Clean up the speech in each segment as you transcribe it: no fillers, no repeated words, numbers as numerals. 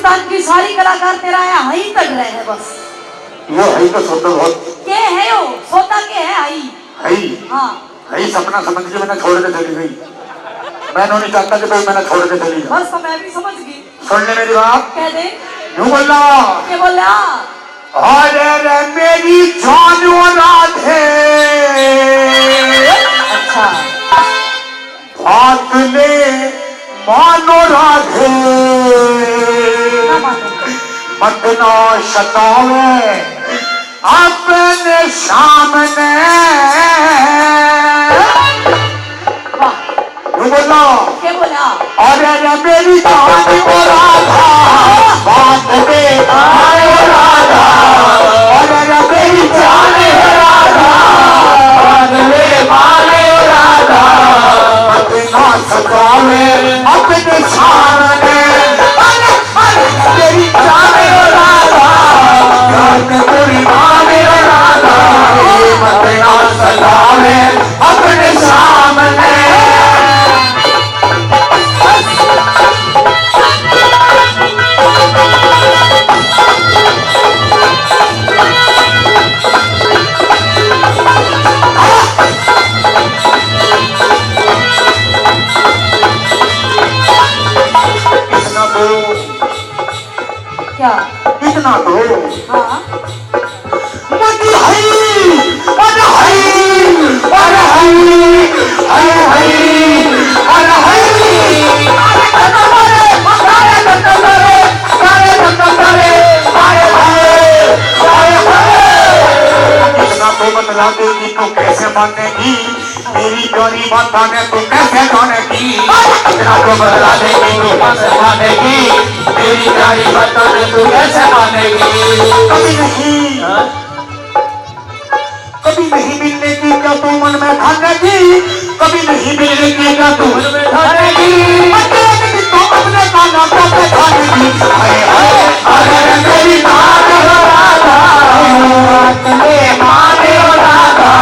हिंदुस्तान की सारी कलाकार तेरा यहाँ ही तक रहे हैं बस। ये है तो सोता बहुत के है वो सोता के है आई है। हाँ है सपना समझ के मैंने छोड़ के चली गई। मैं नहीं चाहता कि भाई मैंने छोड़ के चली गई। बस तो मैं भी समझ गई। सुन ले मेरी बात। कह दे यूं बोल रहा के बोल रहा अरे मेरी जान राधे अच्छा बात ले मानो राधे ना मानो मत ना सतावे अपने सामने। वाह बोला के बोला अरे मेरी जान ओ राधा बात ले मानो राधा। अरे मेरी जान ओ राधा बात ले मानो राधा मत ना सतावे अपने सामने। मेरी जान ओ राधा जान तेरी माने ओ राधा मत ना सतावे अपने सामने। क्या इतना तो हाँ मत हई अरे हई अरे हई अरे हई अरे हई इतना तो बतला देगी तो कैसे मानेगी मेरी जोरी माता ने तो कैसे जानेगी। इतना तो बतला देगी तो कैसे मानेगी मेरी जोरी माता ने तो कैसे मानेगी। कभी नहीं मिलने की क्या तू मन में ठानेगी। कभी नहीं मिलने की क्या तू मन में ठानेगी। तो अपने कानों पे ठानेगी। अरे मेरी जान हो राधा ले माने हो राधा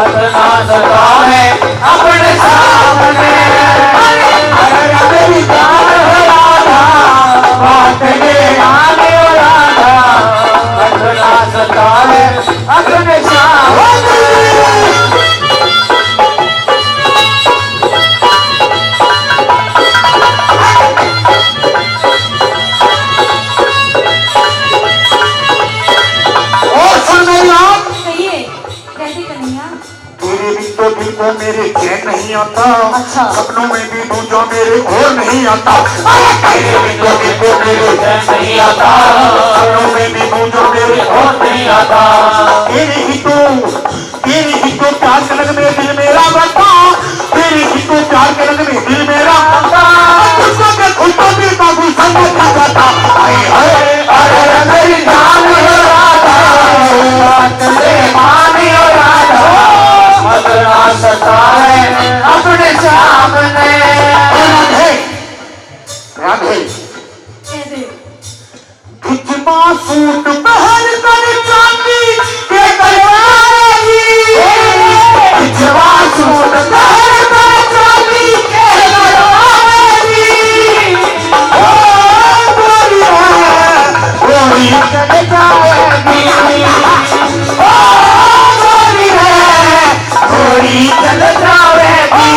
अपना सतावे अपने सामने। अरे मेरी जान हो राधा बात ले माने हो राधा अपना सतावे अपने सामने। दिल को मेरे चैन नहीं आता। अच्छा सपनों में भी तू जो मेरे और नहीं आता। तेरे दिल को मेरे चैन नहीं आता। सपनों में भी तू जो मेरे और नहीं आता। तेरे ही तो प्यार के रंग में दिल मेरा बता। तेरे ही तो प्यार के रंग में दिल मेरा बता। तुझको देखो तो भी बाबू संग जाता। अरे मेरी जान हो राधा ले मानी हो राधा अपना सताए अपने सामने। राधे कह दे भिजमा सूट पहन कर चांदी के गलवाएगी। भिजमा सूट पहन कर चांदी के गलवाएगी। ओ गोरी गोरी चले जाएगी। ओ गोरी है गोरी चल जाएगी।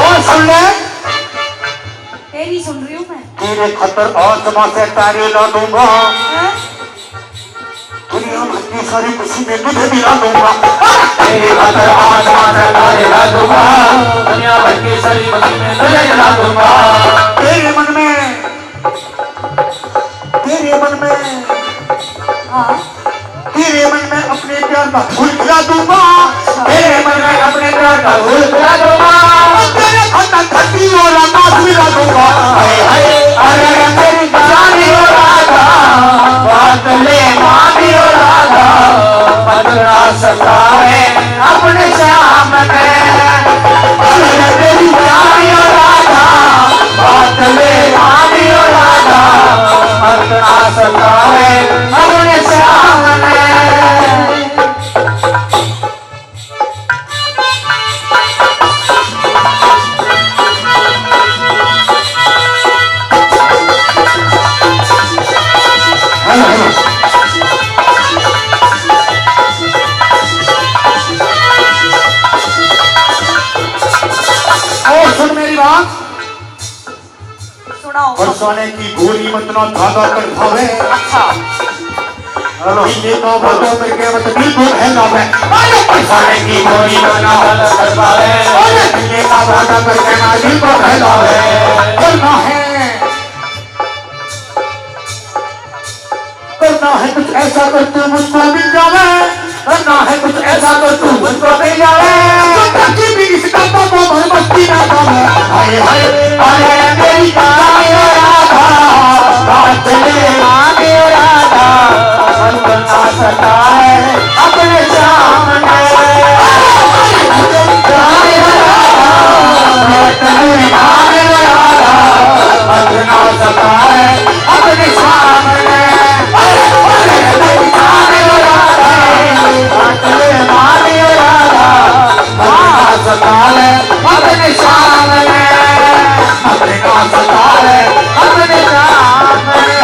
और सुन ले तेरी सुन रही हूँ मैं। तेरे खतर आसमां से तारे ला दूंगा। दुनिया भर की सारी खुशी में तुझे दिला दूंगा। तेरे खतर आसमां से तारे ला दूंगा। दुनिया भर की सारी खुशी में तुझे दिला दूंगा। तेरे मन में हाँ तेरे मन में अपने प्यार का फूल खिला दूंगा। तेरे मन में अपने प्यार का फूल खिला दूंगा। तेरे खतर धरती और आकाश मिला दूंगा। अरे मेरी जान हो राधा बात ले मानी हो राधा बदला सताए अपने सामने। अरे मेरी जान हो राधा बात ले मानी हो राधा सोने की गोरी मत ना धागा कर भावे अच्छा हेलो ये तो बातों में के मत बिल्कुल है ना मैं अरे सोने की गोरी मत ना धागा कर भावे अरे ये का धागा कर के ना बिल्कुल है ना करना है कुछ ऐसा कर तू मुझको मिल जावे करना है कुछ ऐसा कर तू मुझको मिल जावे ताकि भी इसका तो मन मस्ती ना जावे हाय हाय अरे मेरी राधा बात ले आगे राधा मन बना सकता है अपने सामने आगे राधा मन बना सकता है अपने सामने अपने सामने अपने सामने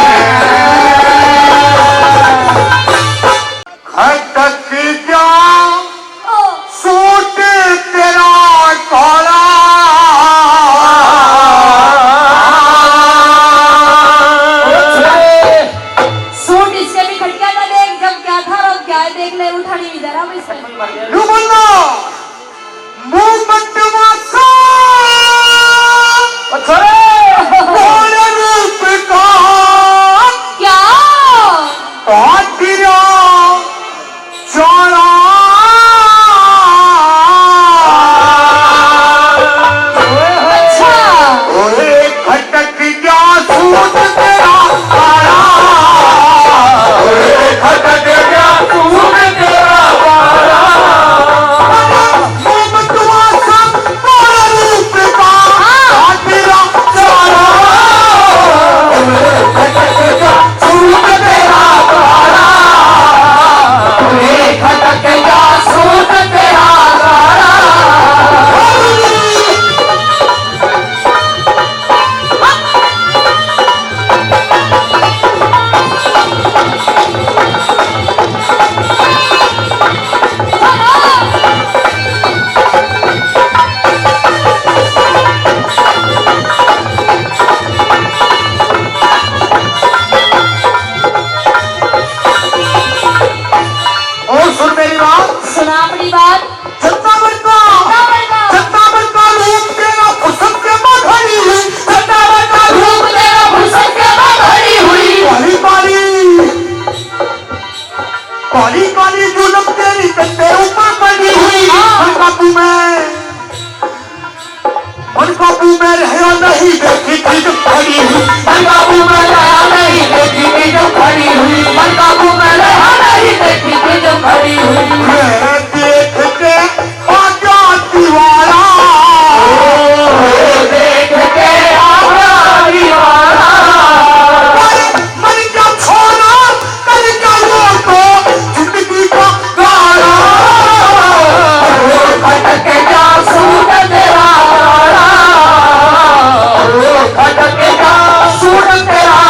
खटक जा सूट तेरा काला सूट इससे भी खटका था देख जब क्या था अब क्या है देख ले उठानी भी जरा मैं इसमें यू बोलना मूवमेंट मासा बोले रूप का क्या पाटिया चौड़ा अच्छा ओए खटक जा सूट तेरा काला ओए खटक जा सूट तेरा काला मूवमेंट मासा बोले रूप का पाटिया चौड़ा ओए खटक जा सूट तेरा काला ओए खटक जा सूट तेरा काला और सुन मेरी बात सुना अपनी बात सत्तावन का रूप तेरा फुर्सत के बाद खड़ी हुई सत्तावन का रूप तेरा फुर्सत के बाद खड़ी हुई काली काली जुल्म तेरी तेरे ऊपर पड़ी हुई मन काबू में रहा नहीं देखी थी जब खड़ी हुई मन काबू में रहा नहीं देखी थी जब खड़ी हुई मन काबू में रहा नहीं देखी थी जब खड़ी हुई देख के आजा दीवारा देख के आजा दीवारा मन का छोरा कल का लोगो जिंदगी का गाना खटक जा सूट तेरा काला खटक जा सूट तेरा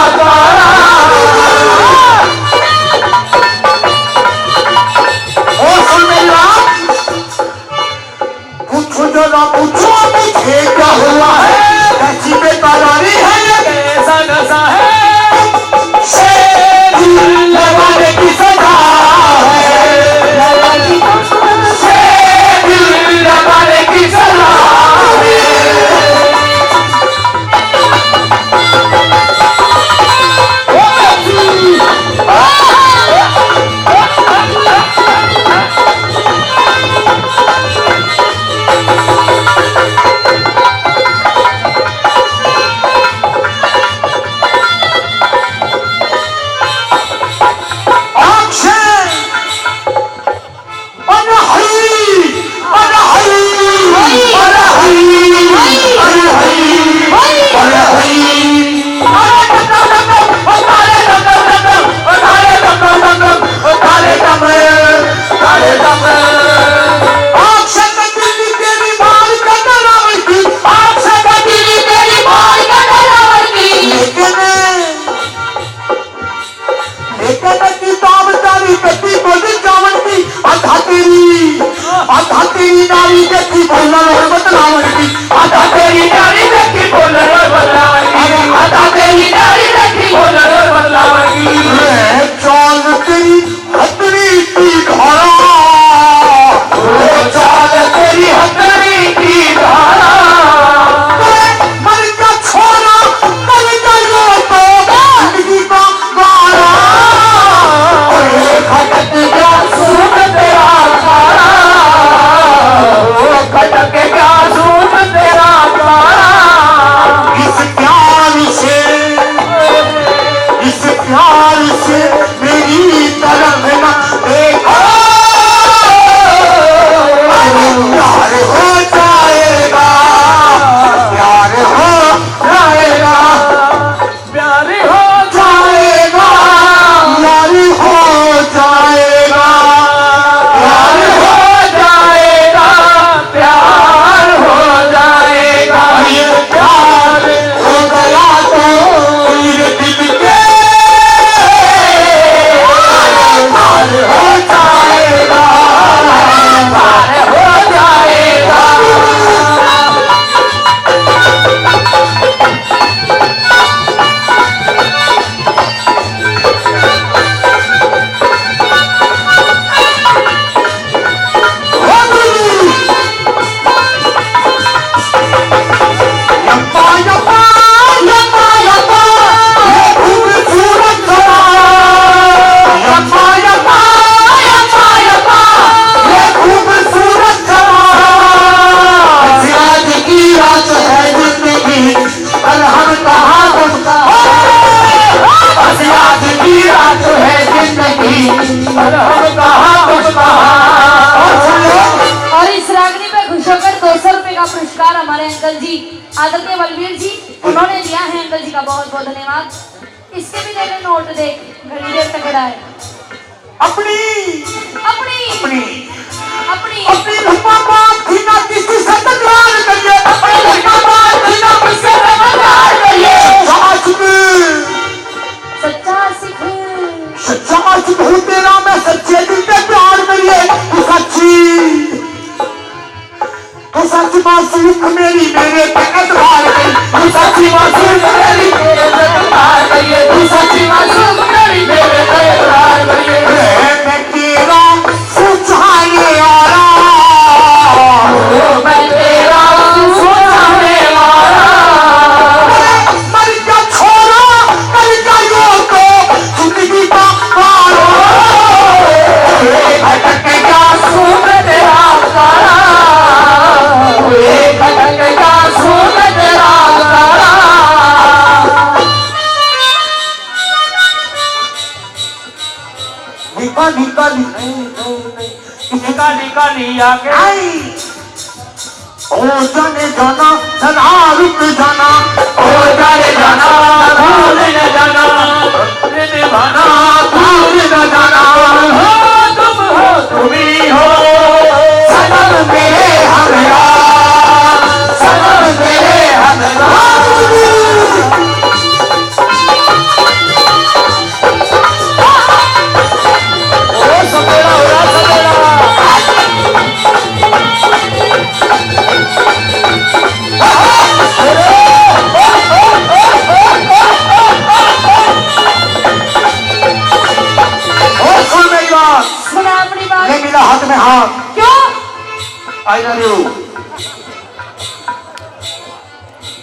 तो है जिंदगी, हम कहाँ तुम कहाँ। और इस रागनी पे खुश होकर 200 रुपए का पुरस्कार हमारे अंकल जी आदरणीय बलवीर जी उन्होंने दिया है। अंकल जी का बहुत बहुत धन्यवाद। इसके भी देने नोट दे, घड़ी देर तगड़ा है। अपनी अपनी अपनी अपनी अपनी लम्बा बात थी ना किसी से तकरार करिए, अपनी लम्बा बात थी ना किसी से तकरार करिए। सच्चा सिख सच्चा आशिक हूँ तेरा मैं, सच्चे दिल से प्यार करिए। तू सच मासूम मेरी मेरे पे एतबार करिए, तू सच्ची मासूम मेरी मेरे पे एतबार करिए, तू सच्ची मासूम मेरी मेरे पे एतबार करिए। मैं तेरा सुझाने वाला, मैं तेरा सुझाने वाला। मर जा छोरा कर जा यो को जिंदगी का पारो, भटक जा सुन तेरा सारा, भटक जा सुन तेरा सारा। निकाली आके ओ जाने जाना जरा रुक जाना, ओ जाने जाना भूल न जाना, निभाना भूल न जाना। हो तुम हो तुम ही हो सनम मेरे हमरा, सनम मेरे हमरा। सुना अपनी बात। ले मेरा हाथ में हाथ, क्यों आई लव यू।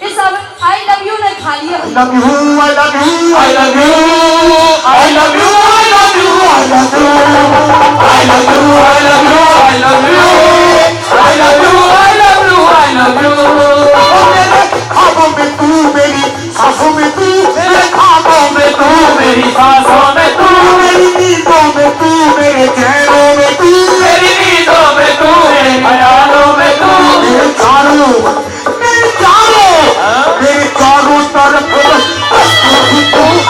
इस आई लव यू ने खा लिया। I love you, I love you, I love you, I love you, I love you, I love you, I love you, I love you, I love you, I love you, I love you, I love you। मेरे ख्वाबों में तू, मेरी सांसों में तू, मेरे ख्वाबों में तू, मेरी सांसों में तू, मेरी नींदों में तू, मेरे चेहरों में तू, मेरी नींदों में तू, मेरे ख्यालों में तू, मेरे चारों तरफ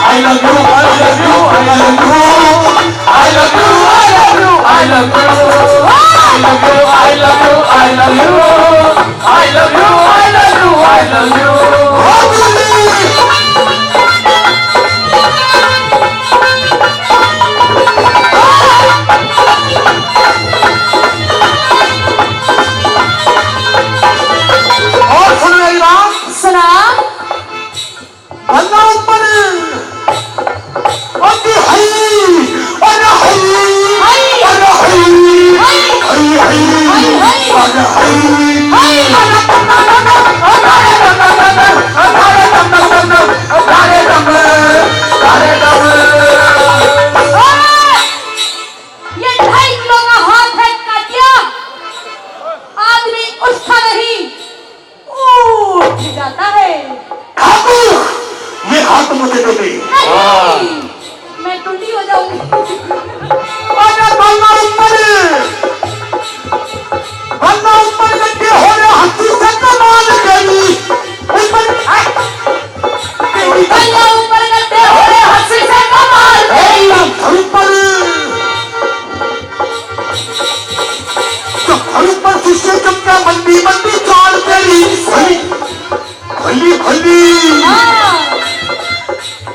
I love you, I love you, I love you, I love you, I love you, I love you, I love you, I love you, I love you, I love you, I love you। और सुन मेरी बात, सुना अल्लाह ऊपर अति हई अरे हई अरे हई हई हई अरे ये 2.5 किलो का हाथ है काटिया, आदमी उठता नहीं उठ जाता है। ठाकुर ये हाथ मुझे दे दे। नहीं, मैं टूटी हो जाऊंगी। अरे बल्ला ऊपर लगे हो रहे हंसी से कमाल करी ऊपर भैया ऊपर करते हो रहे हंसी से कमाल करी। ऊपर शीशे चमका मंदी मंदी चाल करी खली खली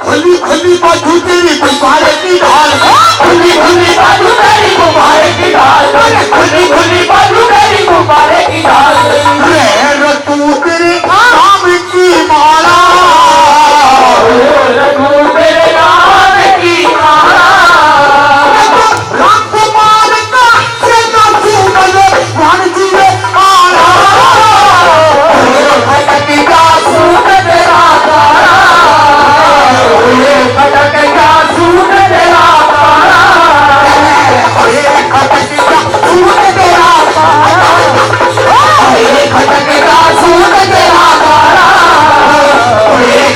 खली खली बाजू तेरी गुब्बारे की ढाल, खली खली बाजू तेरी गुब्बारे की ढाल, खली खली बाजू तेरी गुब्बारे की ढाल। तू तेरे नाम की माला, तू तेरे नाम की माला। रामकुमार का सेना सुनल वन जीवे आला, भटक जा सुन तेरा तारा, भटक जा सुन तेरा तारा, भटक जा सुन तेरा तारा, भटक जा सुन तेरा तारा,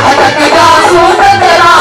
भटक जा सुन तेरा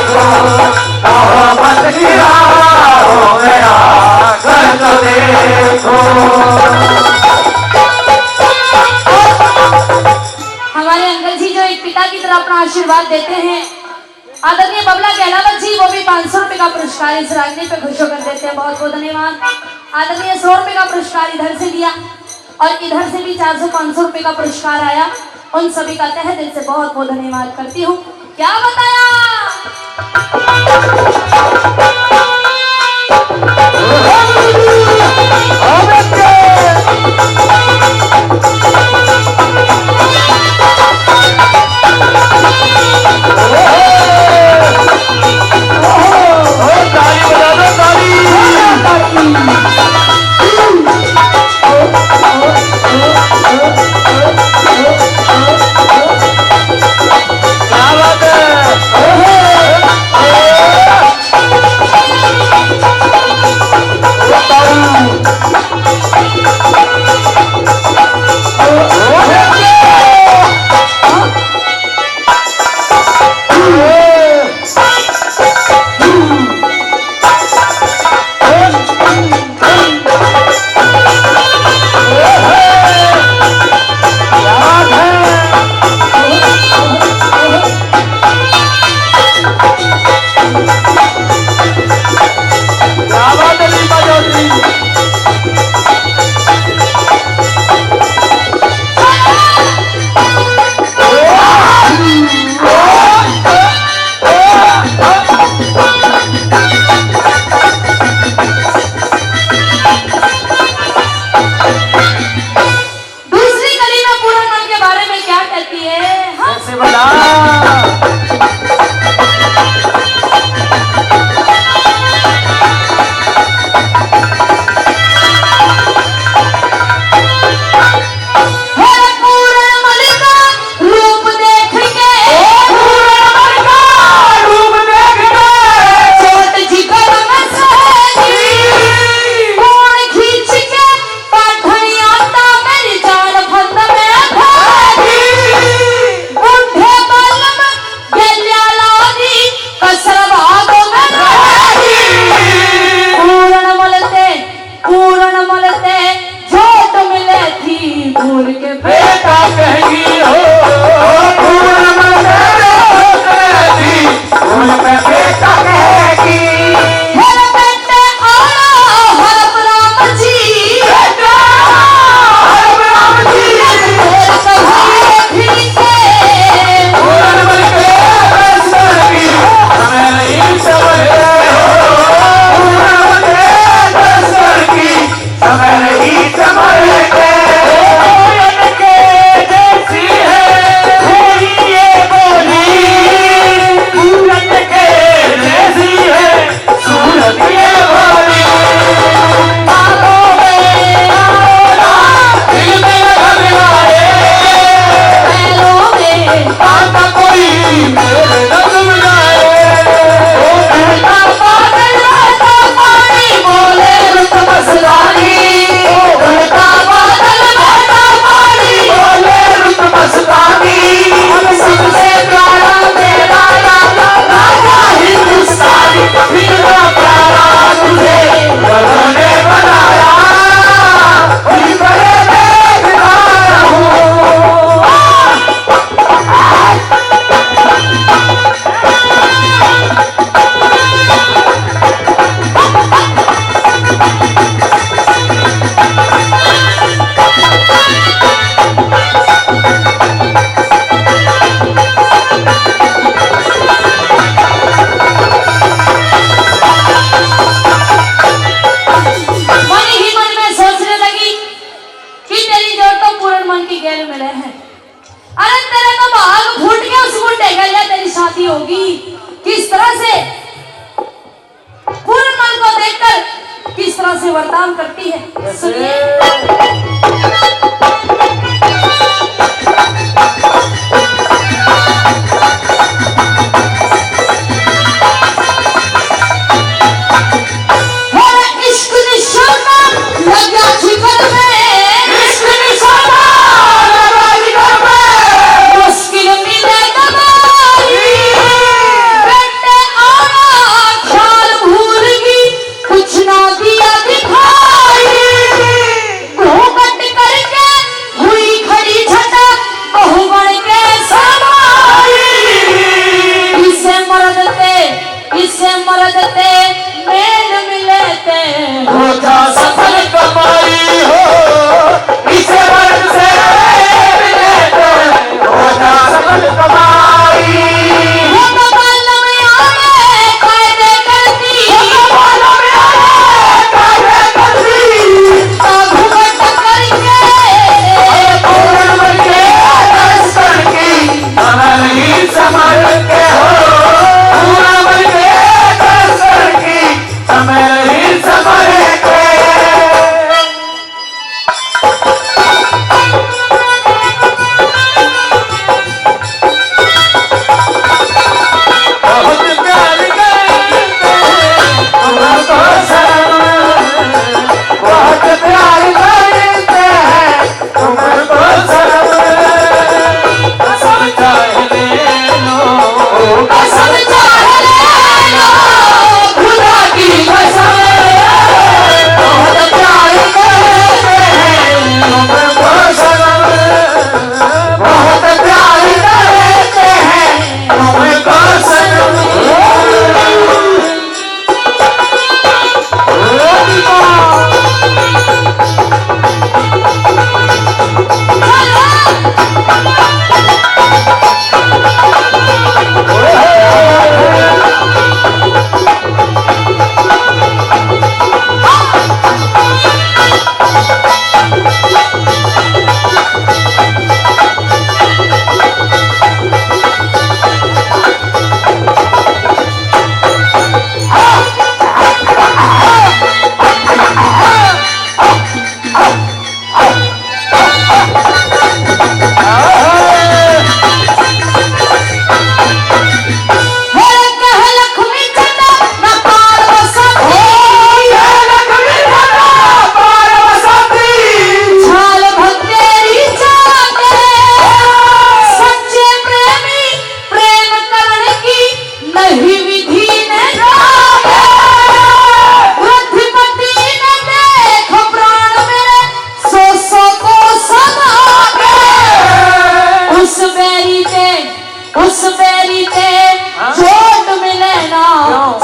देखो मोहब्बत की राहों में आकर तो देखो। हमारे अंकल जी जो एक पिता की तरह अपना आशीर्वाद देते हैं, आदरणीय बबला गहलावत जी, वो भी 500 रुपए का पुरस्कार इस रागनी पे खुश होकर देते हैं। बहुत बहुत धन्यवाद। आदरणीय 100 रुपए का पुरस्कार इधर से दिया और इधर से भी 400-500 रुपए का पुरस्कार आया। उन सभी का तहे दिल से बहुत बहुत धन्यवाद करती हूँ। क्या बताया से वर्ताव करती है। सुनिए।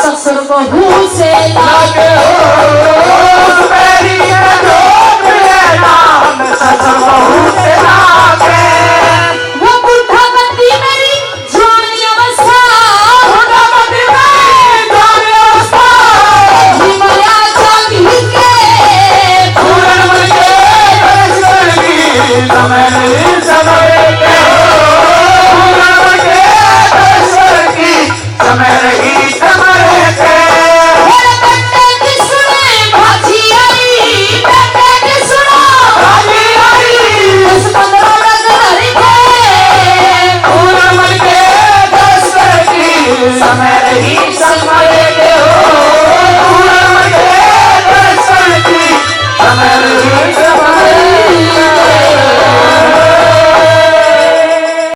ससुर बहू से लागे हो मेरी जोत लेना ससुर बहू से लागे वो बूढ़ा बत्ती मेरी जवानी अवस्था बूढ़ा बत्ती मेरी जवानी अवस्था हिमालय चांदी के पूरन मन के स्वर्गी समय नहीं समय के पूरन मन के स्वर्गी समय नहीं समय के समय रही समय के हो पूरन मन के स्वर्गी समय रही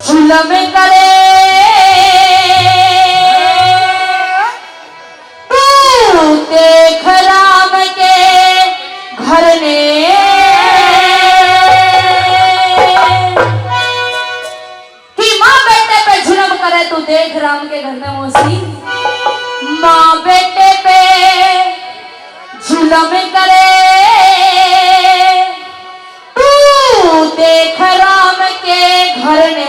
जुलम करे तू देख राम के घर ने कि माँ बेटे पे जुलम करे तू देख राम के घर में मौसी माँ बेटे पे जुलम करे तू देख राम के घर ने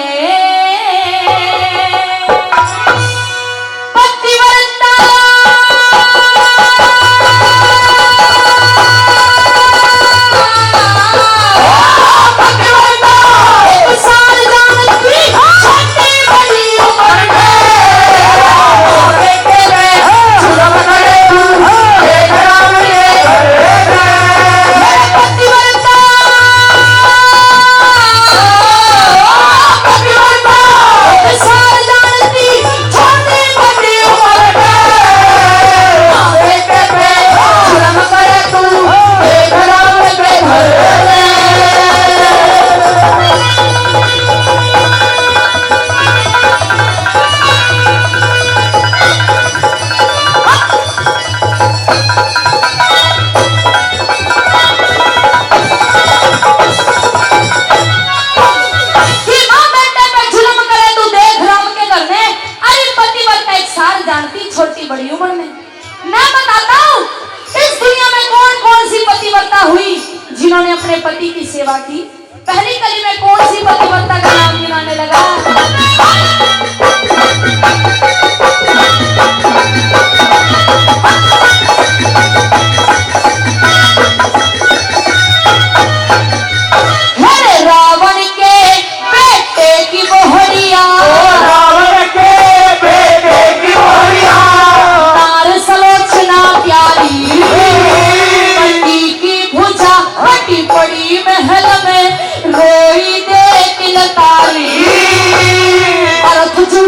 पतिव्रता साल जानती छोटी बड़ी उम्र छोटी बड़ी उम्र में मैं बताता हूँ इस दुनिया में कौन कौन सी पतिव्रता हुई जिन्होंने अपने पति की सेवा की। पहली कली में कौन सी पतिव्रता का नाम गिनाने लगा। रावण के बेटे की बोहरिया बड़ी महल में रोई दे तिलकारी और तुझ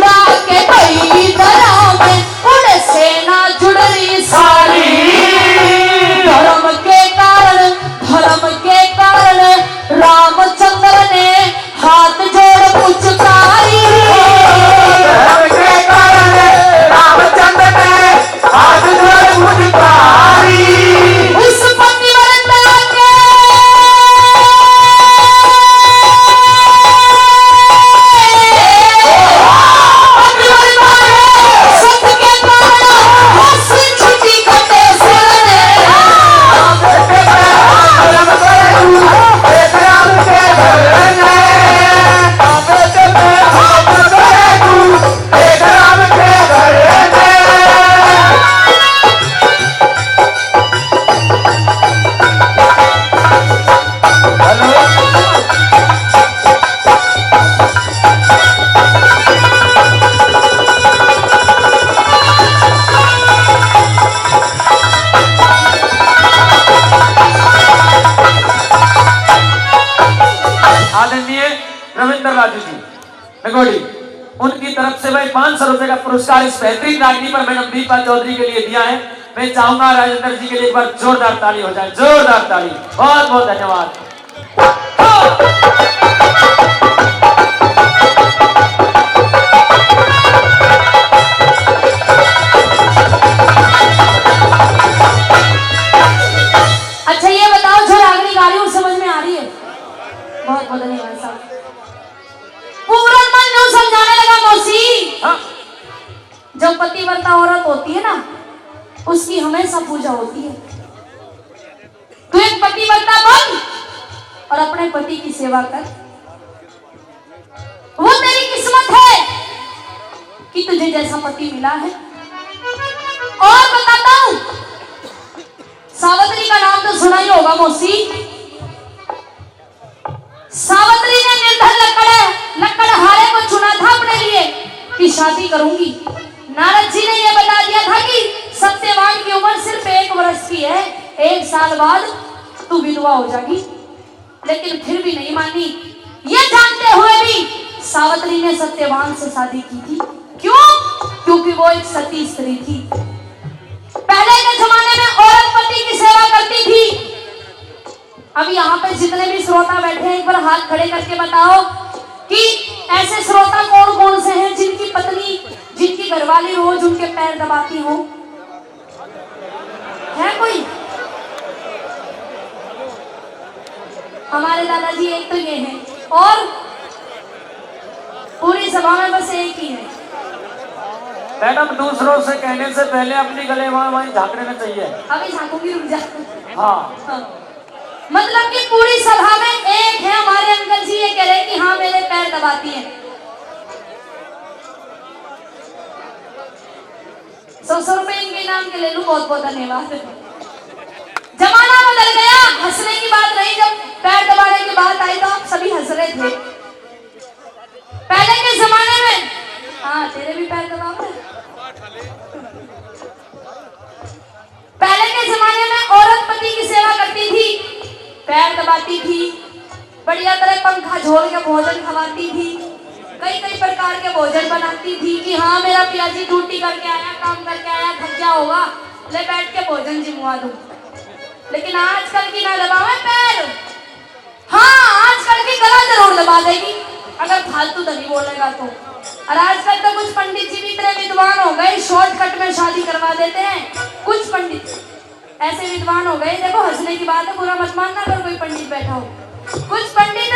रिकॉर्डिंग। उनकी तरफ से भाई 500 रुपए का पुरस्कार इस बेहतरीन रागनी पर मैडम दीपा चौधरी के लिए दिया है। मैं चाहूंगा राजेंद्र जी के लिए एक बार जोरदार ताली हो जाए, जोरदार ताली। बहुत बहुत धन्यवाद। अच्छा ये बताओ जो रागनी गा रही हूँ समझ में आ रही है? बहुत बहुत धन्यवाद साहब। पूरन मन यूं समझाने लगा मौसी, हाँ? जब पतिव्रता औरत होती है ना उसकी हमेशा पूजा होती है। तू एक पतिव्रता बन और अपने पति की सेवा कर। वो तेरी किस्मत है कि तुझे जैसा पति मिला है। और बताता हूं, सावित्री का नाम तो सुना ही होगा मौसी। सावित्री ने निर्धन लकड़हारे को चुना था अपने लिए कि शादी करूंगी। नारद जी ने यह बता दिया था कि सत्यवान की उम्र सिर्फ 1 वर्ष की है, 1 साल बाद तू विधवा हो जाएगी। लेकिन फिर भी नहीं मानी। यह जानते हुए भी सावित्री ने सत्यवान से शादी की थी। क्यों? क्योंकि वो एक सती स्त्री थी। पहले के जमाने में औरत पति की सेवा करती थी। अब यहाँ पे जितने भी श्रोता बैठे हैं एक बार हाथ खड़े करके बताओ कि ऐसे श्रोता कौन कौन से हैं जिनकी पत्नी, जिनकी घरवाली रोज उनके पैर दबाती हो? है कोई? हमारे दादाजी एक तो ये है और पूरी सभा में बस एक ही है। मैडम दूसरों से कहने से पहले अपनी गले वहां झाँक लेना चाहिए। अभी झाँकूंगी, रुक जा। हाँ। मतलब कि पूरी सभा में एक है हमारे अंकल जी, ये कह रहे हैं कि हाँ मेरे पैर दबाती है। 100 रुपए इनके नाम के ले लूं, बहुत बहुत धन्यवाद। जमाना बदल गया, हंसने की बात रही, जब पैर दबाने की बात आई तो आप सभी हंस रहे थे। पहले के जमाने में, हाँ तेरे भी पैर दबा रहे। पहले के जमाने में औरत पति की सेवा करती थी, पैर दबाती थी, बढ़िया तरह पंखा झोल के भोजन खवाती थी, कई प्रकार के भोजन बनाती थी कि हाँ मेरा पियाजी ड्यूटी करके आया, काम करके आया, थक गया होगा, ले बैठ के भोजन जिमवा दूं। लेकिन आजकल की ना दबावे पैर, हाँ आजकल की गला जरूर दबा देगी अगर फालतू नहीं बोलेगा तो। और आजकल तो कुछ पंडित जी भी इतने विद्वान हो गए, शॉर्टकट में शादी करवा देते हैं। कुछ पंडित ऐसे विद्वान हो गए, देखो हंसने की बात है, बुरा मत मानना अगर कोई पंडित बैठा हो। कुछ पंडित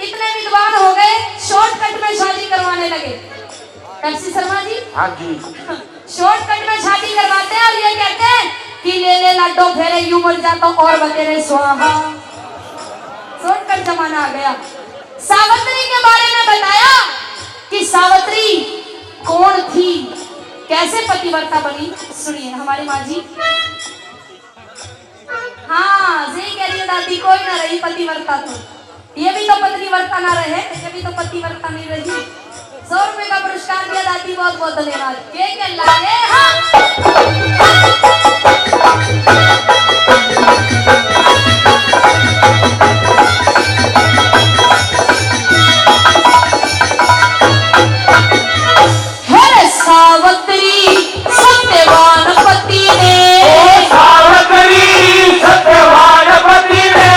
इतने विद्वान हो गए, शॉर्टकट में शादी करवाने लगे। पेप्सी शर्मा जी, हाँ जी, शॉर्टकट में शादी करवाते हैं और ये कहते हैं कि ले ले लड्डो फेरे यूं मर जाता और बतेरे स्वाहा। शॉर्टकट जमाना आ गया। सावित्री के बारे में बताया कि सावित्री कौन थी, कैसे पतिव्रता बनी। सुनिए हमारी माँ जी। हाँ सही कह रही है दादी, कोई ना रही पतिव्रता तो ये भी तो पत्नीव्रता ना रहे, ये भी तो पतिव्रता नहीं रही। 100 रुपए का पुरस्कार दिया दादी, बहुत बहुत धन्यवाद। के लागे सावित्री सत्यवान पति ने, सावित्री सत्यवान पति ने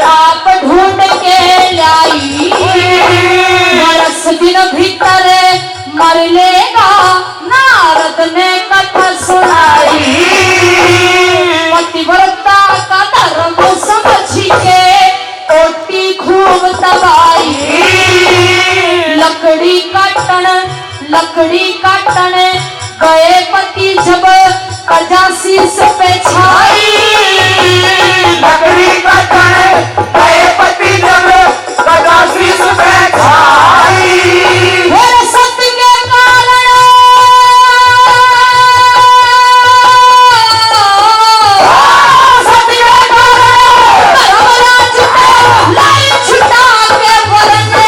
आप ढूंढ के लाई, बरस दिन भीतर मर लेगा, नारद ने कथा सुनाई। पतिव्रता का धर्म समझ के ओटी खूब दबाई, लकड़ी काटन गए पति जब प्रजा शीर्ष पे छाई। लकड़ी काटन गए पति जब प्रजा शीर्ष पे छाई। फिर सत्य के कारण धर्मराज को लाई छुटा के वरने।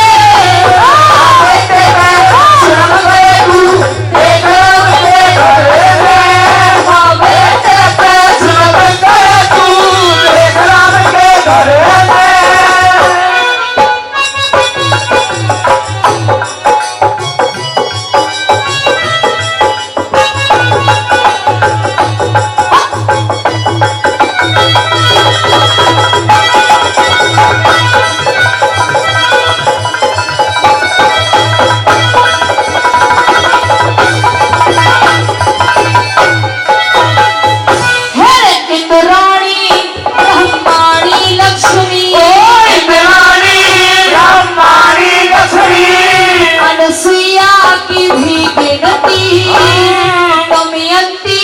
की भी गिनती दमयंती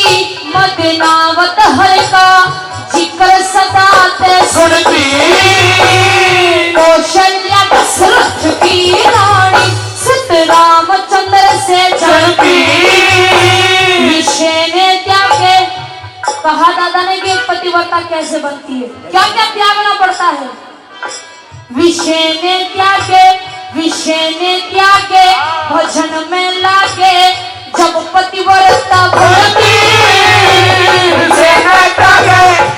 मदनावत हर का जिक्र सदा ते सुनती कौशल्या दशरथ की रानी सित रामचंद्र से चलती विषय ने त्यागे कहा दादा ने कि एक पतिव्रता कैसे बनती है, क्या क्या त्यागना पड़ता है। विषय ने त्यागे भजन में लागे जब पतिव्रता बनती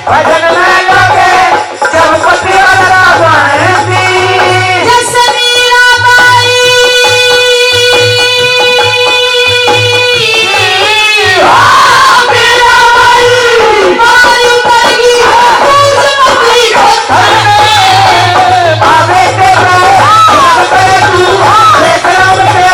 भजन में लगे जब पतिव्रता बनती जैसे मीराबाई बाबे तेरा तू देखना तेरे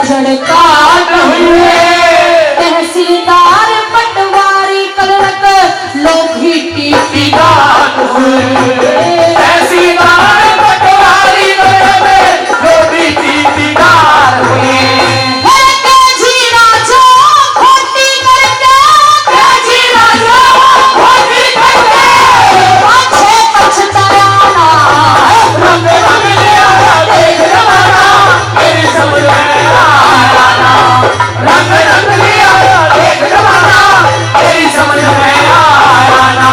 झड़काट हुए, तहसीलदार पटवारी कलरक लोग ही टीटी गाट हुए, तहसीलदार पटवारी लोग ही टीटी गाट हुए। जी राजा खोटी करके, जी राजा खोटी करके पाछे पछताया ना, रंग रंग लिया देख जमाना, मेरी समझ में आया ना। रंग रंग लिया देख जमाना, मेरी समझ में आया ना।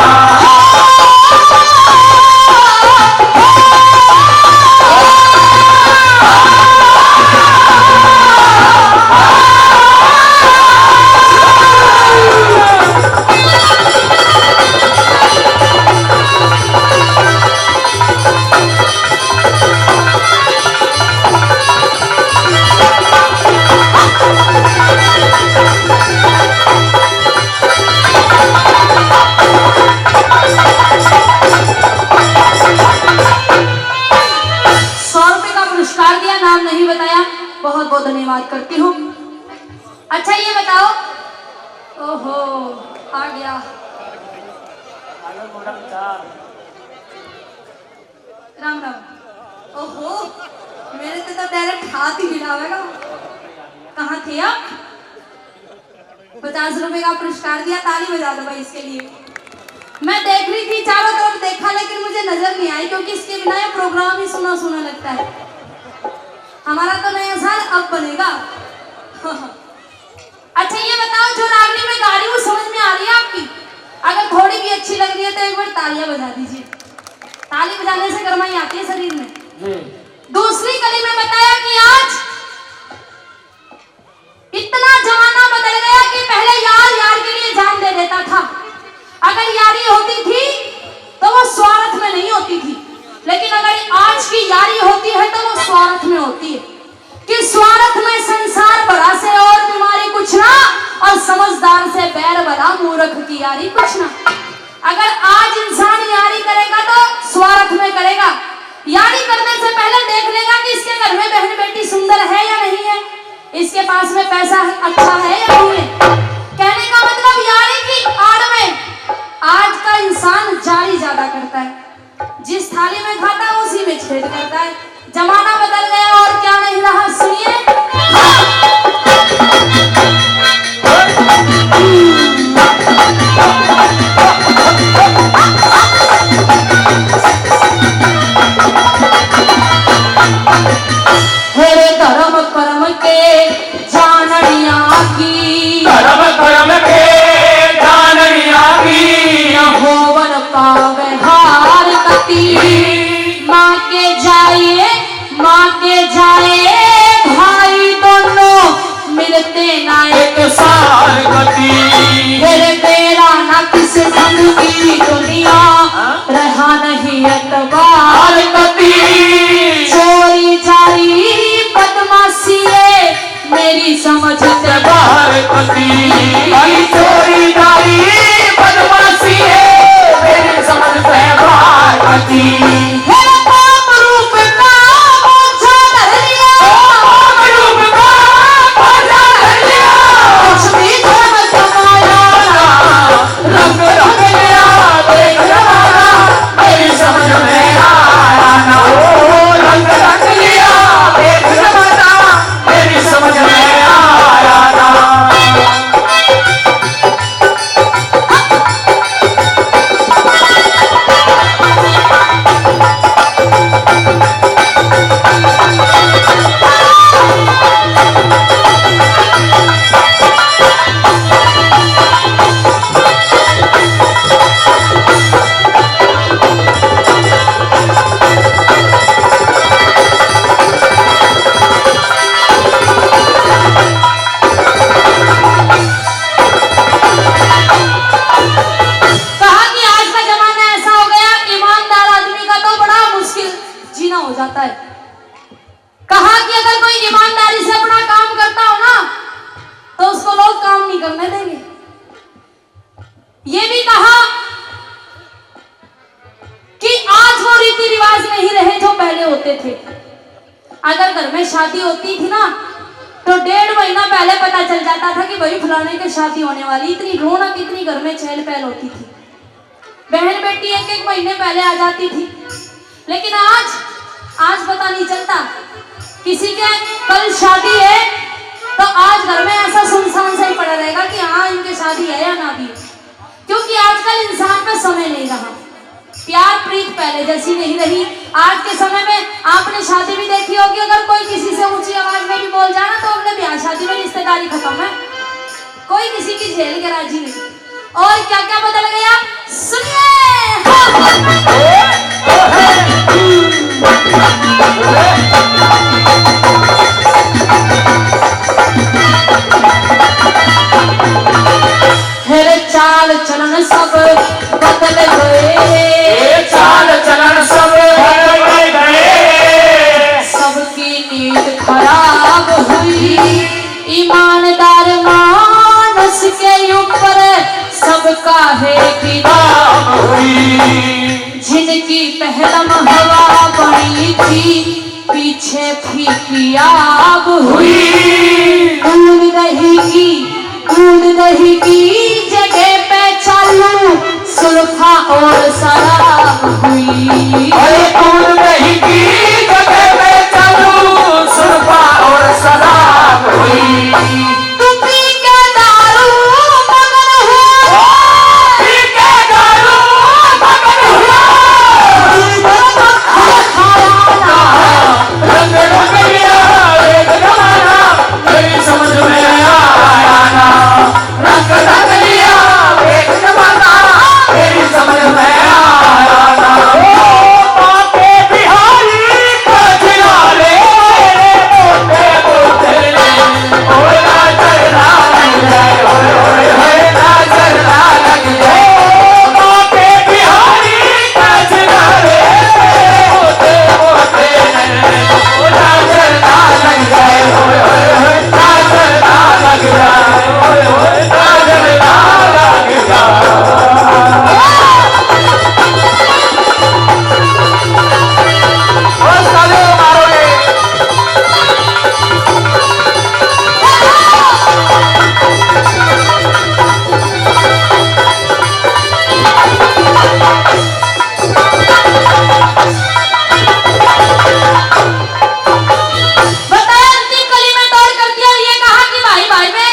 नाम नहीं बताया, बहुत बहुत धन्यवाद करती हूँ। अच्छा ये बताओ, ओहो आ गया, राम राम। ओहो मेरे से तो डायरेक्ट हाथ ही हिलावेगा। कहाँ थे आप? 50 रुपए का पुरस्कार दिया, ताली बजा दो भाई इसके लिए। मैं देख रही थी, चारों तरफ देखा, लेकिन मुझे नजर नहीं आई, क्योंकि इसके बिना ये प्रोग्राम ही सुना सुना लगता है। हमारा तो नया साल अब बनेगा। अच्छा ये बताओ, जो रागनी में गा रही हूँ समझ में आ रही है आपकी? अगर थोड़ी भी अच्छी लग रही है तो एक बार तालियां बजा दीजिए। ताली बजाने से गर्माई आती है शरीर में। दूसरी कली में बताया कि आज इतना जमाना बदल गया कि पहले यार यार के लिए जान दे देता था। अगर यारी होती थी तो वो स्वार्थ में नहीं होती थी, लेकिन अगर आज की यारी होती है तो वो स्वार्थ में होती है। कि स्वार्थ में संसार भरा से और बीमारी कुछ ना, और समझदार से बैर भला मूर्ख की यारी कुछ ना। अगर आज इंसान यारी करेगा तो स्वार्थ में करेगा। यारी करने से पहले देख लेगा कि इसके घर में बहन बेटी सुंदर है या नहीं है, इसके पास में पैसा अच्छा है या नहीं है। कहने का मतलब यारी की आड़ में आज का इंसान जारी ज्यादा करता है। जिस थाली में खाता है उसी में छेद करता है। जमाना बदल गया और क्या नहीं रहा, सुनिए। मेरे धर्म कर्म के जाननिया की, धर्म कर्म के जाननिया की, होवन पावे हार कती। माँ के जाए भाई दोनों मिलते ना एक सार गति। फिर तेरा ना किस ढंग की दुनिया, रहा नहीं एतबार गति। चोरी जारी बदमाशी है मेरी समझ से बाहर गति। चोरी जारी बदमाशी है मेरी समझ से बाहर गति। रंग रंग लिया देख जमाना, मेरी समझ में आया ना। रंग रंग लिया देख जमाना, मेरी समझ में आया ना। कहा कि अगर कोई ईमानदारी से अपना काम करता हो ना तो उसको लोग काम नहीं करने देंगे। ये भी कहा कि आज वो रीति रिवाज नहीं रहे जो पहले होते थे। अगर घर में शादी होती थी ना, तो 1.5 महीना पहले पता चल जाता था कि भाई फलाने की शादी होने वाली। इतनी रौनक, इतनी घर में चहल पहल होती थी। बहन बेटी 1-1 महीने पहले आ जाती थी। लेकिन आज पता नहीं चलता। किसी के कल शादी है तो आज घर में ऐसा सुनसान सा ही पड़ा रहेगा कि हाँ इनकी शादी है या ना भी, क्योंकि आजकल इंसान पे समय नहीं रहा। प्यार प्रीत पहले जैसी नहीं रही। आज के समय में आपने शादी भी देखी होगी, अगर कोई किसी से ऊंची आवाज में भी बोल जाए ना तो अगले ब्याह शादी में रिश्तेदारी खत्म है, कोई किसी की झेल के राजी नहीं। और क्या क्या बदल गया सुनिए। चाल चलन सब बदल गए, चाल चलन सब बदल गए, सबकी नींद खराब हुई, ईमानदार मानस के ऊपर सबका है किताब हुई। जिनकी पहलम हवा बनी थी पीछे फीकी आग हुई। दूध दही की जगह पे चालू सुल्फा और शराब हुई। दूध दही की जगह पे चालू सुल्फा और शराब हुई। तू पी के दारू मगन हुआ, पी के दारू मगन हुआ, रंग रंग लिया एक जमाना, मेरी समझ में आया ना। रंग रंग लिया एक जमाना, मेरी समझ में आया ना। बाके बिहारी का जिनारे बोलते बोलते ओए नजर ना लग जाए, ओए ओए नजर ना लग जाए। बाके बिहारी का जिनारे बोलते बोलते ओ नजर ना लग जाए, ओए ओए नजर ना लग जाए, ओए ओए नजर ना लग जाए। और साले मारोगे बताया अंतिम कली में तोड़ कर दिया और ये कहा कि भाई भाई में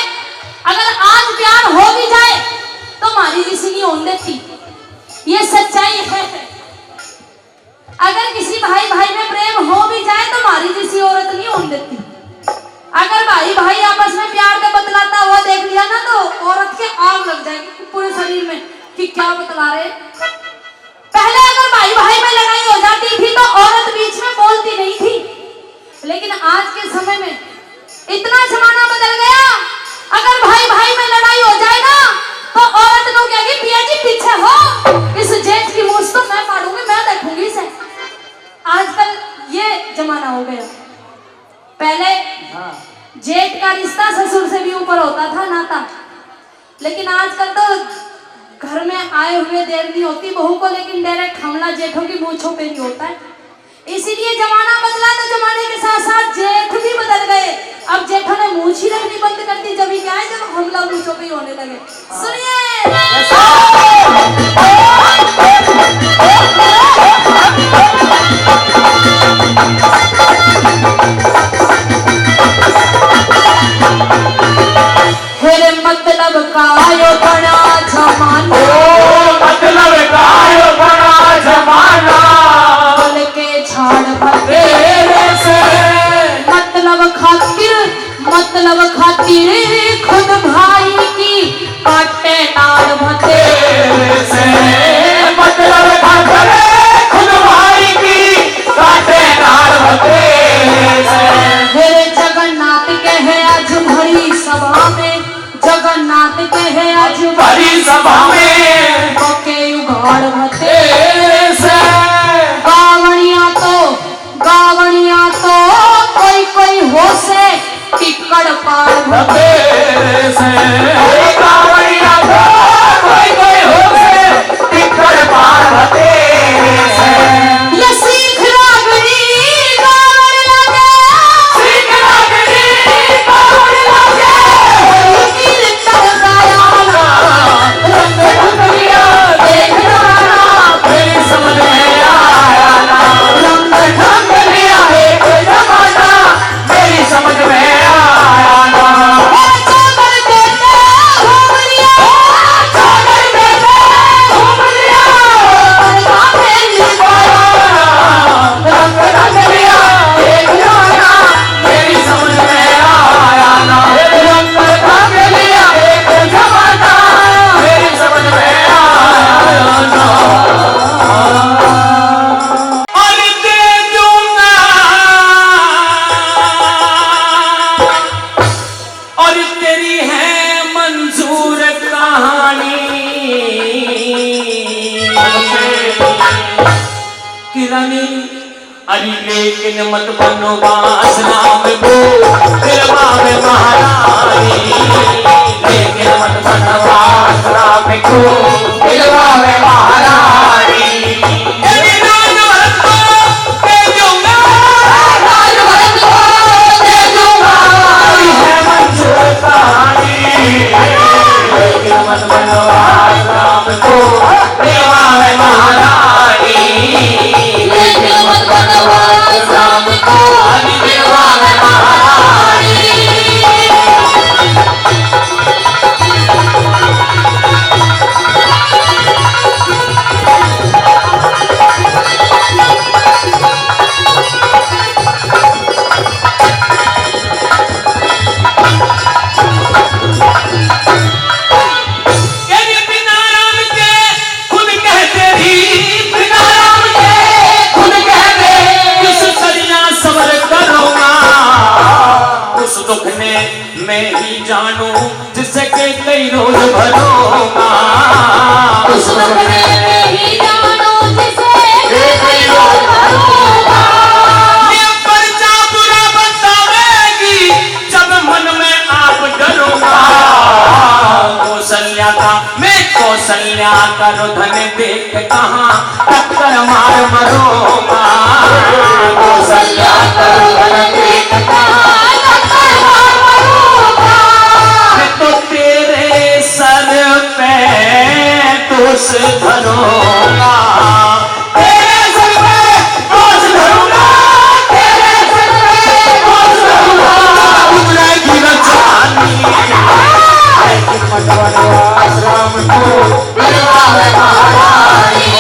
अगर आज प्यार हो भी जाए तो मारी जिसी नहीं होने देती। ये सच्चाई है। अगर किसी भाई भाई में प्रेम हो भी जाए तो मारी जिसी औरत नहीं होने देती। अगर भाई भाई आपस में प्यार का बतलाता हुआ देख लिया ना तो औरत के आग लग जाएगी पूरे शरीर में कि क्या बतला रहे। पहले अगर भाई भाई में लड़ाई हो जाती थी तो औरत बीच में बोलती नहीं थी, लेकिन आज के समय में इतना जमाना बदल गया। अगर भाई भाई में लड़ाई हो जाए ना तो औरत को कहेगी पिया जी पीछे हो, इस जेठ की मूछ तो मैं फाड़ूंगी, मैं देखूंगी इसे। आजकल ये जमाना हो गया। पहले जेठ का रिश्ता ससुर से भी ऊपर होता था नाता, लेकिन आजकल तो घर में आए हुए देर नहीं होती बहू को, लेकिन डायरेक्ट हमला जेठों की मूछों पे नहीं होता है। इसीलिए जमाना बदला तो जमाने के साथ साथ जेठ भी बदल गए। अब जेठों ने मूछ ही रखनी बंद कर दी, जब ही क्या है जब हमला मूछों पे ही होने लगे। सुनिए मेरे मतलब का यो बड़ा जमाना, मतलब का यो बड़ा जमाना, बल के झाड़ भरे से मतलब खातिर खुद भाई की काटे नाड़ भते से मतलब खातिर खुद भाई की काटे नाड़ भते से। मेरे जगन्नाथ के है आज भरी सभा में, जगन्नाथ के है आज भरी सभा में के उघाड़ भते से। गावणिया तो कोई हो से टिक्कड़ पार भते से। गावड़िया तो कोई हो से टिक्कड़ पार भते से। ये सीख रागड़ी गावण लगे, सीख रागड़ी रानी अरे लेकिन मत बनवास राम को दिलवा में महारानी लेकिन मत बनवास राम को दिलवा में महारानी मत बनवास राम को दिलवा में महारानी लेकिन मत बनवास राम को दिलवा में महारानी मैं ही जानू जिसके कई रोज भरूंगा उस दुख में मैं ही जानू जिसके कई रोज भरूंगा ये पर्चा बुरा बतावेगी जब मन में आप डरूंगा कौशल्या का मैं कौशल्या का रुधन देख कहाँ टक्कर मार मरूंगा कौशल्या का रुधन देख कहाँ तो तेरे सर पे दोष धरूंगा तेरे सर पे दोष धरूंगा तेरे सर पे दोष धरूंगा उतरेगी रचानी लेकिन मत बनवास राम को दिलवा में महारानी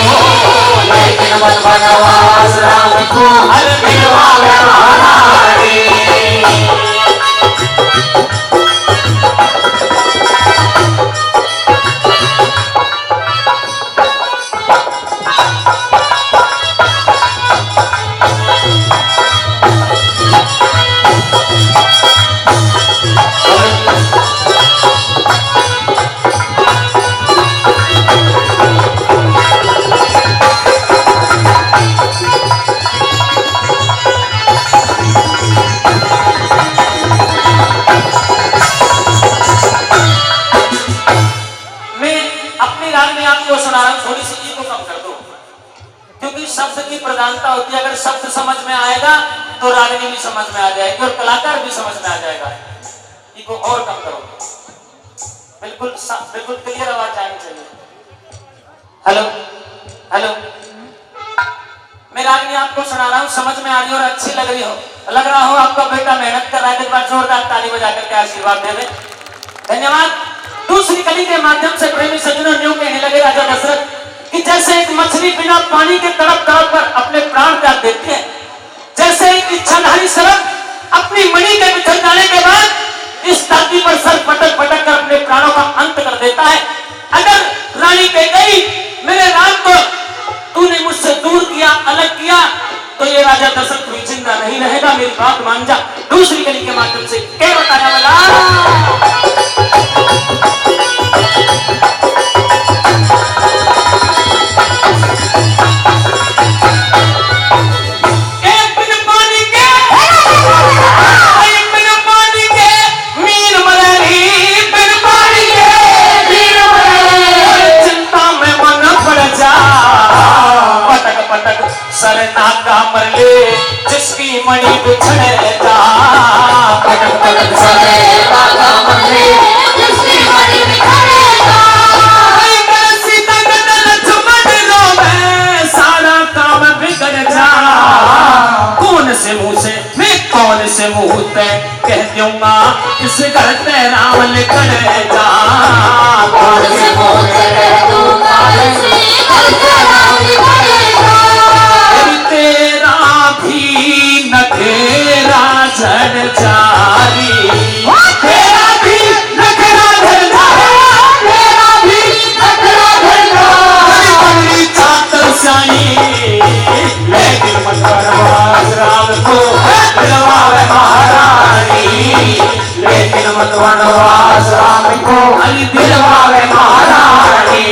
लेकिन मत बनवास राम को दिलवा में महारानी प्रधानता होती है अगर शब्द समझ में आएगा तो रागनी भी समझ में आ जाएगी और कलाकार भी समझ में आ जाएगा इको और कम करो बिल्कुल बिल्कुल क्लियर आवाज आनी चाहिए हेलो हेलो मैं रागनी आपको सुना रहा हूँ समझ में आ रही हो और अच्छी लग रही हो लग रहा हो आपका बेटा मेहनत कर रहा है एक बार जोरदार ताली बजा करके आशीर्वाद दे धन्यवाद दूसरी कली के माध्यम से प्रेमी सज्जनों न्यू कहने लगे राजा दशरथ कि जैसे एक मछली बिना पानी के तड़प तड़प कर अपने प्राण त्याग देती है जैसे एक इच्छाधारी सरक अपनी मणि के बिछड़ जाने के बाद इस धरती पर सर पटक पटक कर अपने प्राणों का अंत कर देता है अगर रानी कह गई मेरे राम को तूने मुझसे दूर किया अलग किया तो ये राजा दशरथ कोई जिंदा नहीं रहेगा मेरी बात मान जा दूसरी कली के माध्यम से क्या बताया वाला सरना का मरले जिसकी मणि बिछड़े जा पटक पटक सरना का मरले जिसकी मणि बिछड़े जा सीता का दल चुमट लो मैं सारा काम बिगड़ जा कौन से मुंह से मैं कौन से मुंह पे कह दूंगा इस घर पे राम निकल जा कौन से मुंह से कह दूंगा इस घर पे राम निकल जा तेरा भी नखेरा झड़ जारी तेरा भी नखेरा झड़ जारी तेरा भी नखेरा झड़ जारी चातर साई लेकिन मत बनवास राम को दिलवा में महारानी लेकिन मत बनवास राम को दिलवा में महारानी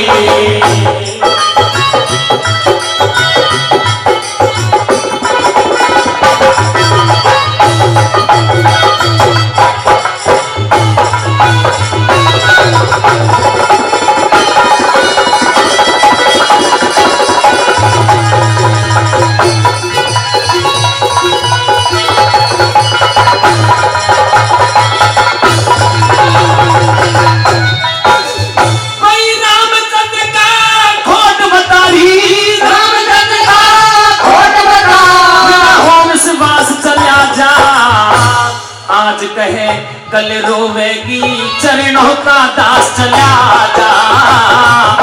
कहे कल रोवेगी चरणों का दास चला जा।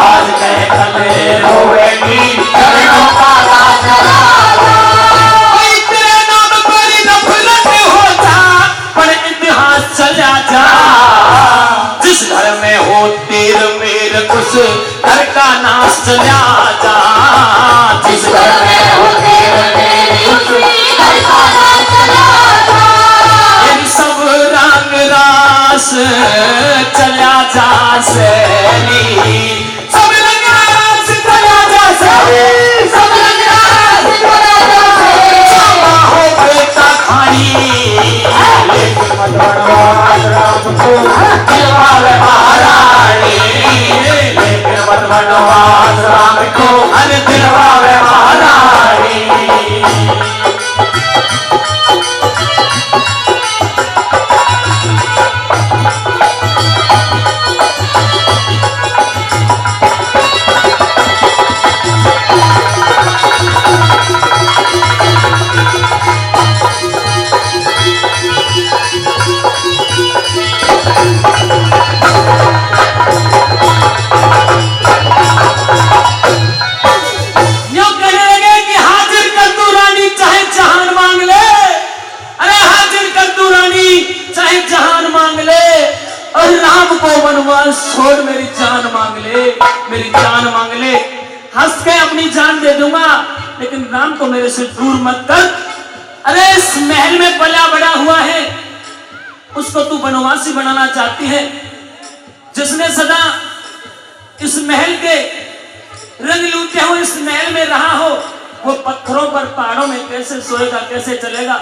आज कहे कल रोवेगी चरणों का दास चला जा। तेरे नाम पर नफरत हो जा पर इतिहास चला जा। जिस घर में हो तेर मेर कुछ घर का नाश चला जा। जिस घर में हो तेर मेर कुछ घर का नाश चला जा। ये सब रंग रास चला जा सैली। सब रंग रास चला जा सैली। सब रंग रास चला जा सैली। क्षमा हो बेटा खाई लेकिन मत बनवास राम को दिलवाले महारानी। लेकिन मत बनवास राम को अरे दिलवाले महारानी। छोड़ मेरी जान मांग ले, मेरी जान मांग ले। हंस के अपनी जान दे दूंगा लेकिन राम को मेरे से दूर मत कर। अरे इस महल में पला बड़ा हुआ है उसको तू बनवासी बनाना चाहती है। जिसने सदा इस महल के रंग लूटे हो, इस महल में रहा हो, वो पत्थरों पर पहाड़ों में कैसे सोएगा, कैसे चलेगा।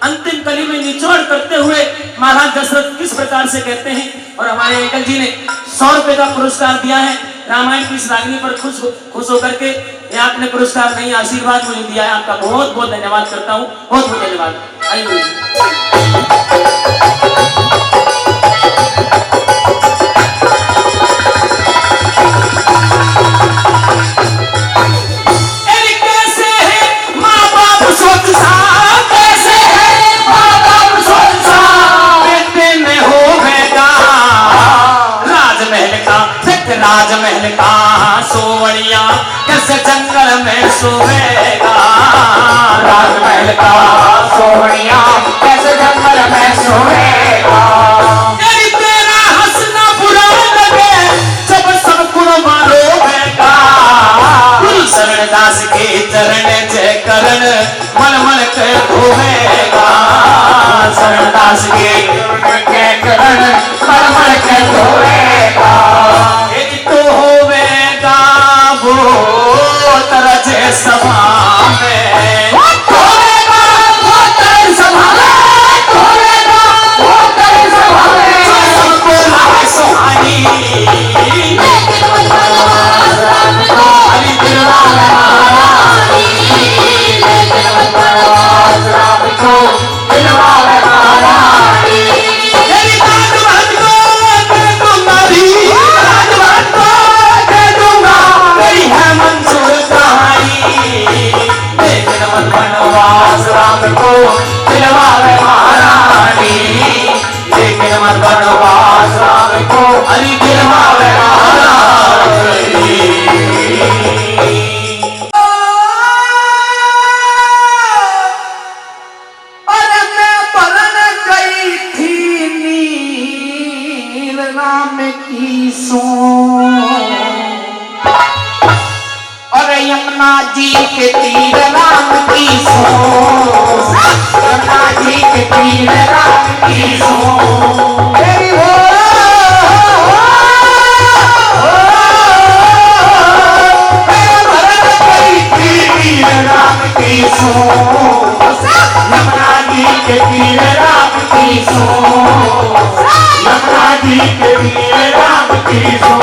अंतिम कली में निचोड़ करते हुए महाराज दशरथ किस प्रकार से कहते हैं। और हमारे अंकल जी ने 100 रुपए का पुरस्कार दिया है रामायण की इस रागनी पर खुश होकर के। ये आपने पुरस्कार नहीं आशीर्वाद मुझे दिया है, आपका बहुत बहुत धन्यवाद करता हूँ। बहुत बहुत धन्यवाद। आइए राजमहल का सोवड़िया कैसे जंगल में सोएगा। राजमहल का सोवड़िया कैसे जंगल में सोएगा। तेरा हंसना बुरा लगे जब सब गुण मारोगा। गुरु शरणदास के चरण जय करण मन मन के धोएगा। शरणदास के करण मन मन के धोएगा। वो तरह सभा में खोलेगा, वो तरह सभा में खोलेगा, वो तरह सभा में सबको लाए सुहानी। लेकिन मत बनवास राम को अली दिलवाले महारानी। लेकिन मत बनवास राम को दिलवाले महारानी। तेरी राजमहल को दे दूंगा री, राजमहल को दे दूंगा तेरी है मंजूर कहानी। लेकिन मत बनवास राम को दिलवाले महारानी। लेकिन मत बनवास राम को अली दिलवाले महारानी। अरे मैं बरन गई थी नील राम की सो। और यमुना जी के तीर राम की सो। यमुना जी के तीर राम की सो। तेरी हो भरत गई थी तीर राम की सो। यमुना जी के तीर राम की सो। यमुना जी के तीर राम की सो।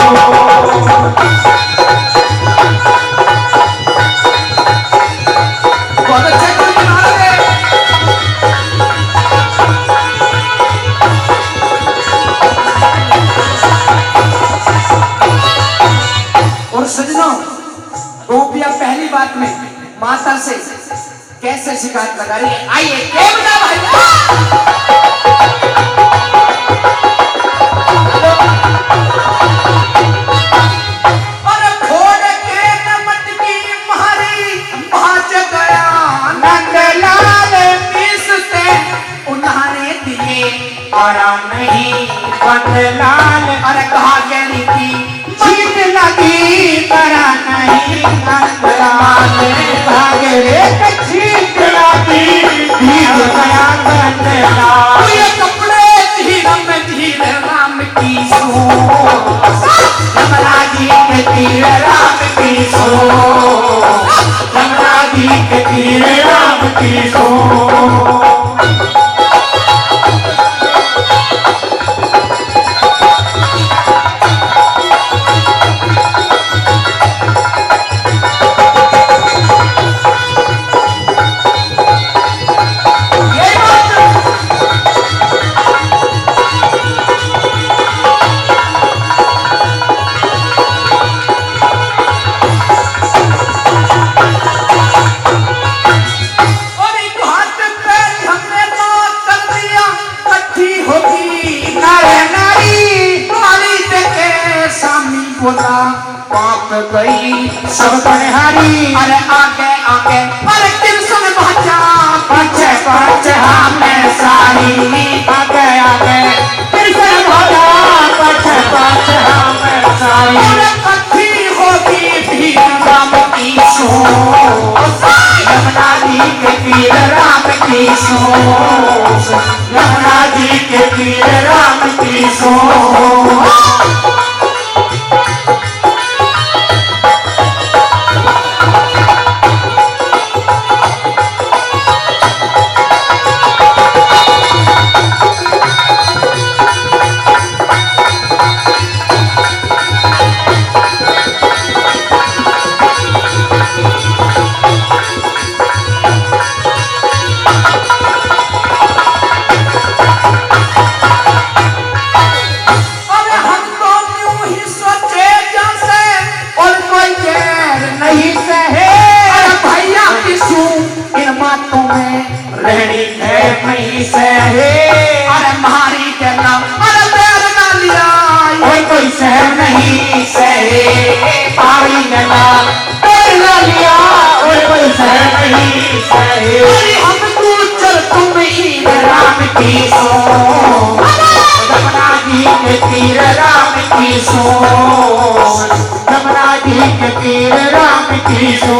गोपियां पहली बात में माता से कैसे शिकायत लगा रही है, आइए क्या बता भाई। और फोड़ के न मटकी मारी भाज गया नंदलाल पीसते उन्होंने दिए बड़ा नहीं बंदलाल अरे कहा गई थी चीट लगी बड़ा नहीं बंदलाल भागे रे चीट लगी भीग गया बंदलाल ये कपड़े धीर राम की सो यमला जी के तीर राम की सो यमला जी के तीर राम की सो पाप गई सब बनिहारी अरे आगे आगे अरे कृष्ण बचा पीछे पीछे हमें सारी आगे आगे कृष्ण भजा पीछे पीछे हमें सारी अरे कथी होगी भीम राम की सो यमुना जी के तीर राम की सो यमुना जी के तीर राम की सो रहनी है नहीं सहे अरे मारी के नाम अरे पैर ना लिया कोई सह नहीं सहे पारी नला पैर ना लिया कोई सह नहीं सहे हम चल तुम ही राम की सो यमुना जी के तीर राम की सो यमुना जी के तीर राम की सो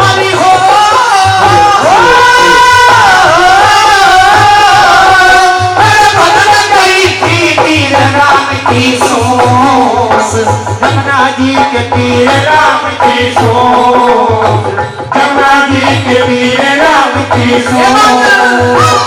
अरे हो की सोस यमुना जी के तीर राम की सोस यमुना जी के तीर राम की सोस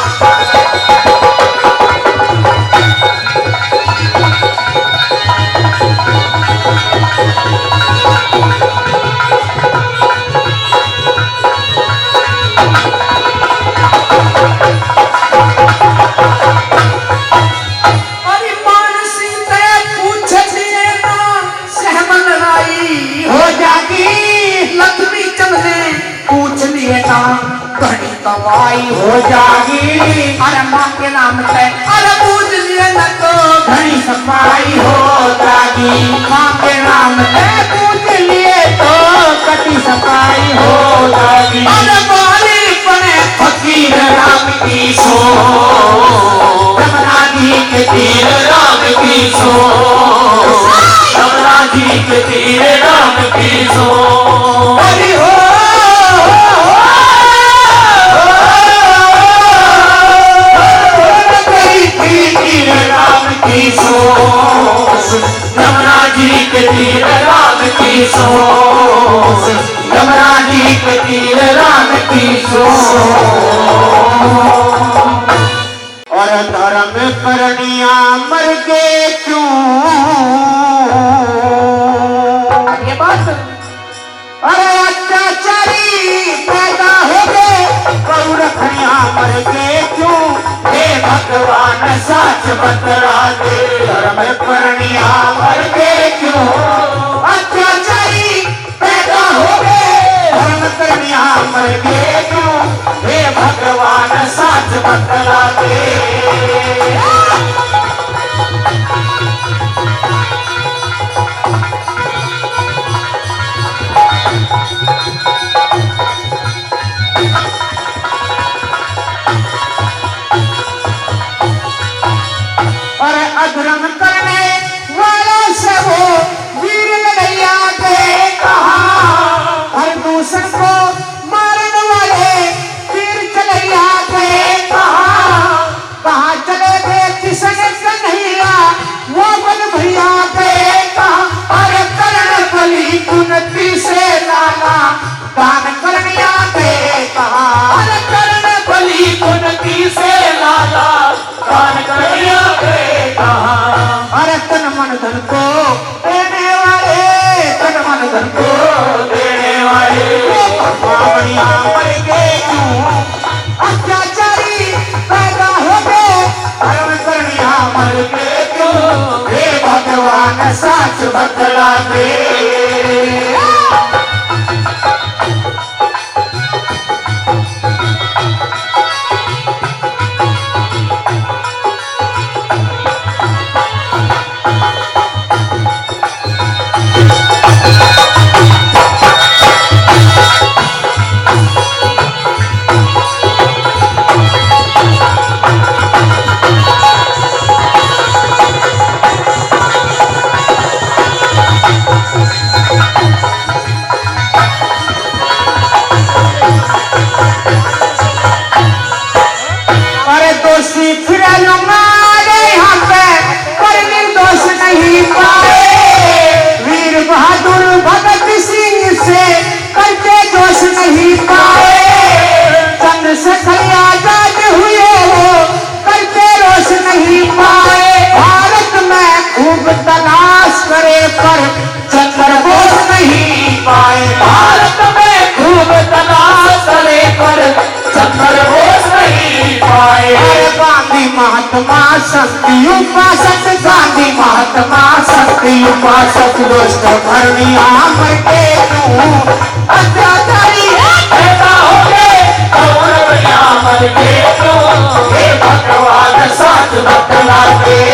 दवाई हो जागी अरे माँ के नाम से अरे पूछ लिए न तो घनी सफाई हो जागी माँ के नाम से पूछ लिए तो कटी सफाई हो जागी अरे बाली बने फकीर राम की सो यमुना जी के तीर राम की सो यमुना जी के तीर राम की सो हरि हो की सोस यमुना जी के तीर राम की सोस यमुना जी के तीर राम की सोस और धर्म करनिया मर के क्यों ये बात अरे अत्याचारी पैदा हो गए करू रखनिया मर के क्यों हे भगवान सच बतला दे धर्म करनिया मर के क्यों अत्याचारी पैदा हो गए धर्म करनिया मर के क्यों हे भगवान सच बतला दे पुनती से लाला दान करनिया के कहा। अरे कर्ण बलि पुनती से लाला दान करनिया के कहा। अरे तन मन धन को देने वाले, तन मन धन को देने वाले बढ़िया मर गए क्यों अत्याचारी पैदा हो गए, धर्म करनिया मर गए क्यों, हे भगवान साच बतला दे। दोषी फिर लूंगा यहाँ पे, पर निर्दोष नहीं पाए, वीर बहादुर भगत सिंह से करके दोष नहीं पाए, चंद्रशेखर आजाद हुए हो करके रोष नहीं पाए, भारत में खूब तलाश करे पर चंद्र बोस नहीं पाए, भारत में खूब तलाश करे पर चंद्र बोस नहीं पाए। गांधी महात्मा शक्ति उपासक, गांधी महात्मा शक्ति उपासक, दुष्ट भरनिया मर के क्यों अत्याचारी पैदा हो गए कौरविया मर के क्यों, हे भगवान साच बतला दे।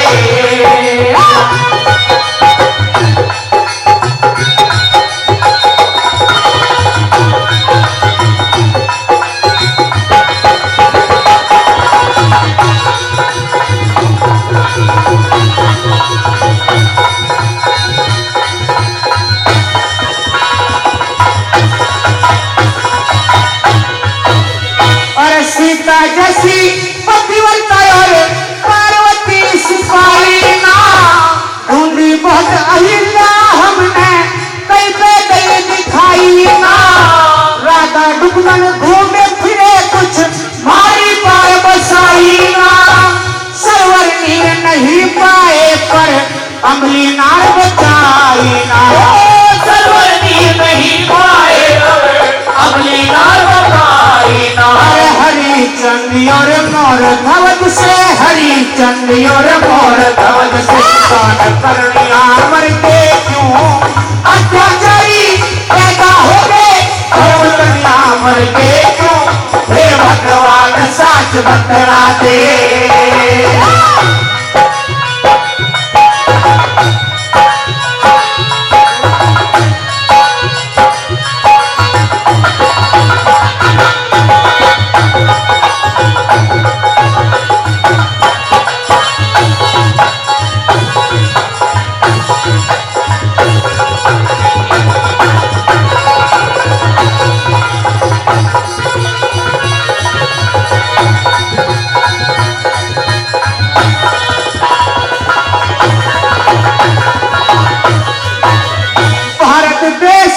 सीता जैसी पतिव्रता और पार्वती सिपाही ना ढूंढी बहुत अहिल्या हमने, कई पे गई दिखाई ना, राधा डुबन घूमे फिरे कुछ मारी पाए बसाई ना, सरवर नीर नहीं पाए पर अमली नार बचाई ना, सरवर नीर नहीं पाए अमली नार बचाई ना। हरिचंद और मोर ध्वज से, हरिचंद और मोर ध्वज से दान करनिया मर के क्यों अत्याचारी पैदा हो गए, धर्म करनिया मर के क्यों, हे भगवान साच बतला दे।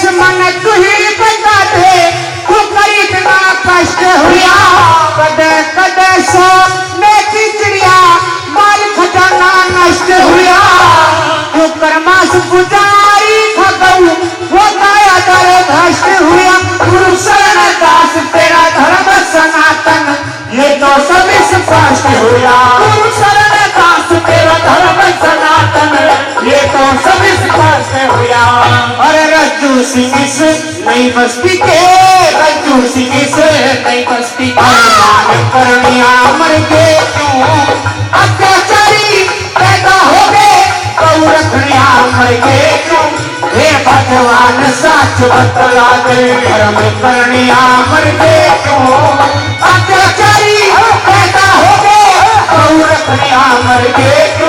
मन तू ही बता दे, तू कर इतना कष्ट हुआ, कदे कदे सो में चिड़िया माल खजाना नष्ट हुआ, तू कर्मास पुजारी खगऊ वो काया दर भ्रष्ट हुआ, गुरु शरण दास तेरा धर्म सनातन ये तो सभी स्पष्ट हुआ, गुरु शरण दास तेरा धर्म सनातन ये तो सभी स्पष्ट हुआ। अरे रज्जू सिंह से नई बस्ती के, रज्जू सिंह से नई बस्ती के करनिया मर के क्यों अत्याचारी पैदा हो गए, कौरखनिया मर के क्यों, हे भगवान साच बतला दे। धर्म करनिया मर के क्यों अत्याचारी पैदा हो गए, कौरखनिया मर के क्यों,